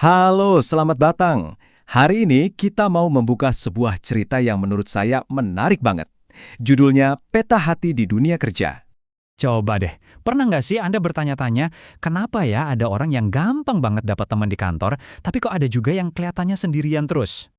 Halo, selamat datang. Hari ini kita mau membuka sebuah cerita yang menurut saya menarik banget. Judulnya Peta Hati di Dunia Kerja. Coba deh, pernah nggak sih Anda bertanya-tanya, kenapa ya ada orang yang gampang banget dapat teman di kantor, tapi kok ada juga yang kelihatannya sendirian terus?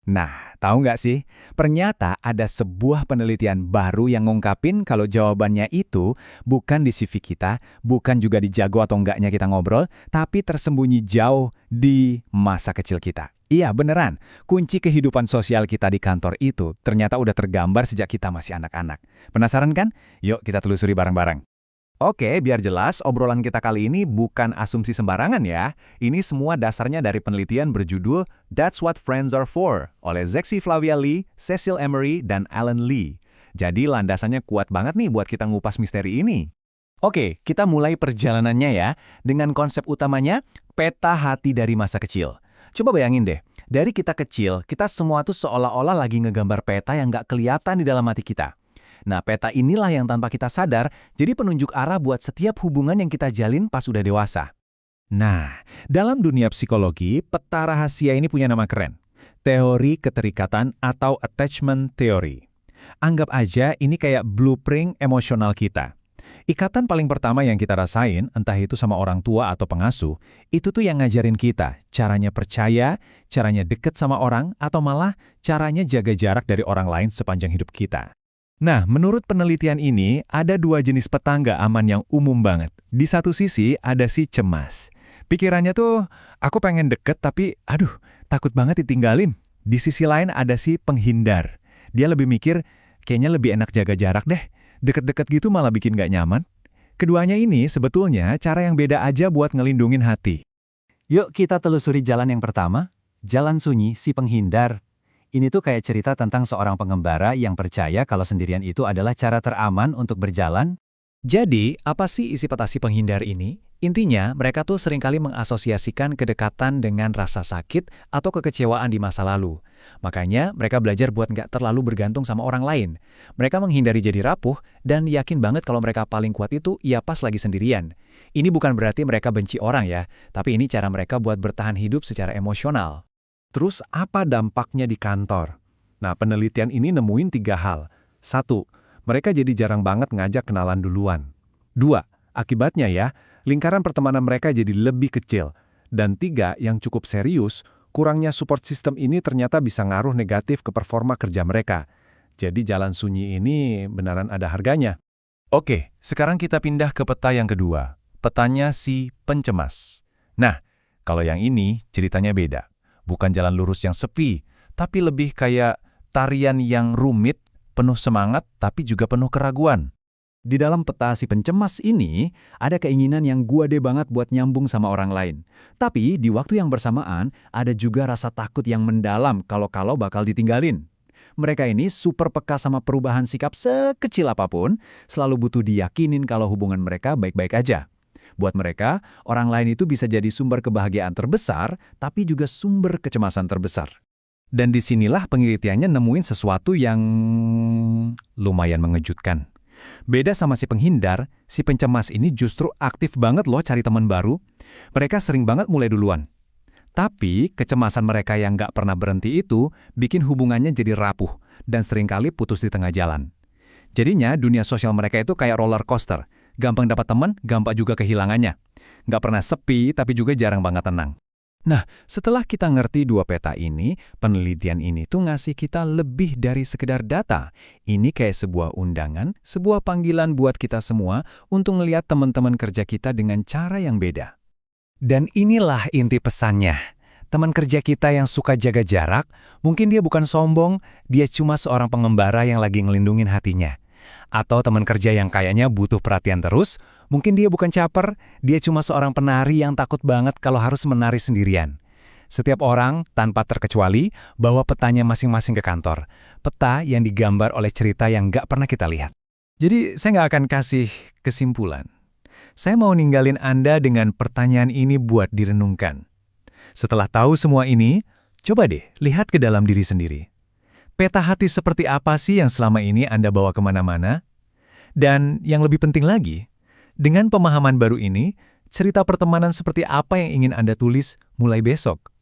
Nah, tahu nggak sih? Ternyata ada sebuah penelitian baru yang ngungkapin kalau jawabannya itu bukan di CV kita, bukan juga di jago atau enggaknya kita ngobrol, tapi tersembunyi jauh di masa kecil kita. Iya, beneran. Kunci kehidupan sosial kita di kantor itu ternyata udah tergambar sejak kita masih anak-anak. Penasaran kan? Yuk kita telusuri bareng-bareng. Oke, biar jelas, obrolan kita kali ini bukan asumsi sembarangan ya. Ini semua dasarnya dari penelitian berjudul That's What Friends Are For oleh Zexi Flavia Lee, Cecil Emery, dan Alan Lee. Jadi landasannya kuat banget nih buat kita ngupas misteri ini. Oke, kita mulai perjalanannya ya, dengan konsep utamanya peta hati dari masa kecil. Coba bayangin deh, dari kita kecil, kita semua tuh seolah-olah lagi ngegambar peta yang nggak kelihatan di dalam hati kita. Nah, peta inilah yang tanpa kita sadar jadi penunjuk arah buat setiap hubungan yang kita jalin pas udah dewasa. Nah, dalam dunia psikologi, peta rahasia ini punya nama keren. Teori keterikatan atau attachment theory. Anggap aja ini kayak blueprint emosional kita. Ikatan paling pertama yang kita rasain, entah itu sama orang tua atau pengasuh, itu tuh yang ngajarin kita caranya percaya, caranya deket sama orang, atau malah caranya jaga jarak dari orang lain sepanjang hidup kita. Nah, menurut penelitian ini, ada dua jenis petangga aman yang umum banget. Di satu sisi, ada si cemas. Pikirannya tuh, aku pengen deket tapi, takut banget ditinggalin. Di sisi lain ada si penghindar. Dia lebih mikir, kayaknya lebih enak jaga jarak deh. Deket-deket gitu malah bikin gak nyaman. Keduanya ini sebetulnya cara yang beda aja buat ngelindungin hati. Yuk kita telusuri jalan yang pertama, jalan sunyi si penghindar. Ini tuh kayak cerita tentang seorang pengembara yang percaya kalau sendirian itu adalah cara teraman untuk berjalan. Jadi, apa sih isi peta si penghindar ini? Intinya, mereka tuh seringkali mengasosiasikan kedekatan dengan rasa sakit atau kekecewaan di masa lalu. Makanya, mereka belajar buat nggak terlalu bergantung sama orang lain. Mereka menghindari jadi rapuh dan yakin banget kalau mereka paling kuat itu ya pas lagi sendirian. Ini bukan berarti mereka benci orang ya, tapi ini cara mereka buat bertahan hidup secara emosional. Terus apa dampaknya di kantor? Nah, penelitian ini nemuin 3 hal. 1. Mereka jadi jarang banget ngajak kenalan duluan. 2. Akibatnya ya, lingkaran pertemanan mereka jadi lebih kecil. Dan 3, yang cukup serius, kurangnya support system ini ternyata bisa ngaruh negatif ke performa kerja mereka. Jadi jalan sunyi ini beneran ada harganya. Oke, sekarang kita pindah ke peta yang kedua. Petanya si pencemas. Nah, kalau yang ini ceritanya beda. Bukan jalan lurus yang sepi, tapi lebih kayak tarian yang rumit, penuh semangat, tapi juga penuh keraguan. Di dalam peta si pencemas ini, ada keinginan yang guade banget buat nyambung sama orang lain. Tapi di waktu yang bersamaan, ada juga rasa takut yang mendalam kalau-kalau bakal ditinggalin. Mereka ini super peka sama perubahan sikap sekecil apapun, selalu butuh diyakinin kalau hubungan mereka baik-baik aja. Buat mereka, orang lain itu bisa jadi sumber kebahagiaan terbesar, tapi juga sumber kecemasan terbesar. Dan disinilah penelitiannya nemuin sesuatu yang lumayan mengejutkan. Beda sama si penghindar, si pencemas ini justru aktif banget loh cari teman baru. Mereka sering banget mulai duluan. Tapi kecemasan mereka yang nggak pernah berhenti itu bikin hubungannya jadi rapuh dan seringkali putus di tengah jalan. Jadinya dunia sosial mereka itu kayak roller coaster. Gampang dapat teman, gampang juga kehilangannya. Nggak pernah sepi, tapi juga jarang banget tenang. Nah, setelah kita ngerti dua peta ini, penelitian ini tuh ngasih kita lebih dari sekedar data. Ini kayak sebuah undangan, sebuah panggilan buat kita semua untuk ngelihat teman-teman kerja kita dengan cara yang beda. Dan inilah inti pesannya. Teman kerja kita yang suka jaga jarak, mungkin dia bukan sombong, dia cuma seorang pengembara yang lagi ngelindungin hatinya. Atau teman kerja yang kayaknya butuh perhatian terus, mungkin dia bukan caper, dia cuma seorang penari yang takut banget kalau harus menari sendirian. Setiap orang, tanpa terkecuali, bawa petanya masing-masing ke kantor. Peta yang digambar oleh cerita yang nggak pernah kita lihat. Jadi, saya nggak akan kasih kesimpulan. Saya mau ninggalin Anda dengan pertanyaan ini buat direnungkan. Setelah tahu semua ini, coba deh lihat ke dalam diri sendiri. Peta hati seperti apa sih yang selama ini Anda bawa kemana-mana? Dan yang lebih penting lagi, dengan pemahaman baru ini, cerita pertemanan seperti apa yang ingin Anda tulis mulai besok?